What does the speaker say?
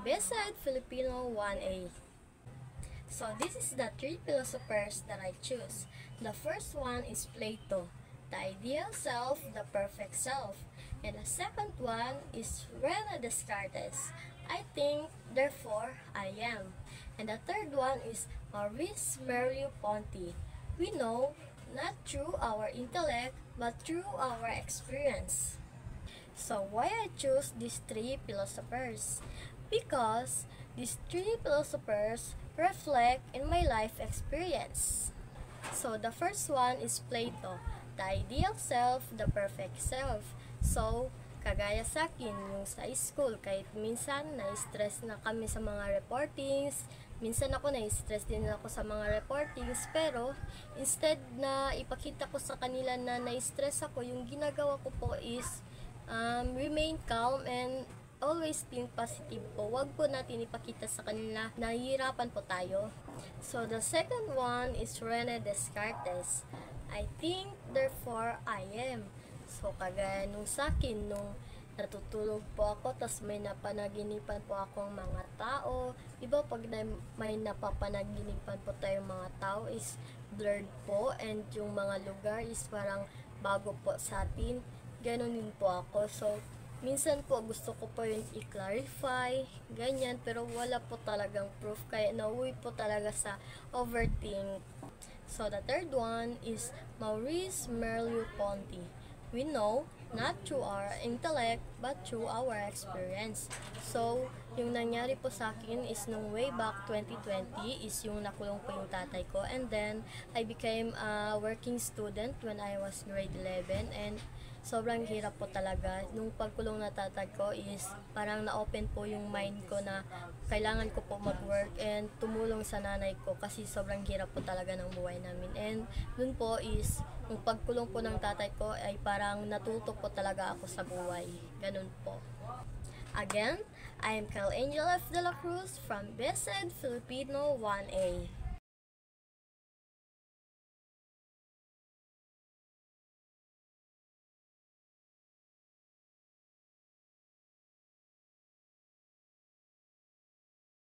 from Beside Filipino 1A. So this is the three philosophers that I choose. The first one is Plato, the ideal self, the perfect self. And the second one is Rene Descartes, I think, therefore I am. And the third one is Maurice Merleau-Ponty. We know not through our intellect but through our experience. So why I choose these three philosophers? Because these three philosophers reflect in my life experience. So the first one is Plato, the ideal self, the perfect self. So, kagaya sa akin, yung sa school, kahit minsan na-stress na kami sa mga reportings, minsan ako na-stress din ako sa mga reportings, pero instead na ipakita ko sa kanila na na-stress ako, yung ginagawa ko po is remain calm and always think positive po. Huwag po natin ipakita sa kanila na nahihirapan po tayo. So, the second one is Rene Descartes. I think, therefore, I am. So, kagaya nung sa akin, nung natutulog po ako, tas may napanaginipan po akong mga tao. Diba, pag may napapanaginipan po tayong mga tao is blurred po, and yung mga lugar is parang bago po sa atin. Ganon din po ako. So, minsan po gusto ko po yun i-clarify, ganyan, pero wala po talagang proof, kaya nauwi po talaga sa overthink. So, the third one is Maurice Merleau-Ponty. We know, not through our intellect, but through our experience. So, yung nangyari po sa akin is nung way back 2020 is yung nakulong po yung tatay ko. And then, I became a working student when I was grade 11. And sobrang hirap po talaga. Nung pagkulong na tatay ko is parang na-open po yung mind ko na kailangan ko po mag-work and tumulong sa nanay ko kasi sobrang hirap po talaga ng buhay namin. And dun po is, yung pagkulong po ng tatay ko ay parang natuto po talaga ako sa buhay. Ganun po. Again, I am Kyle Angel F. De La Cruz from Beside Filipino 1A.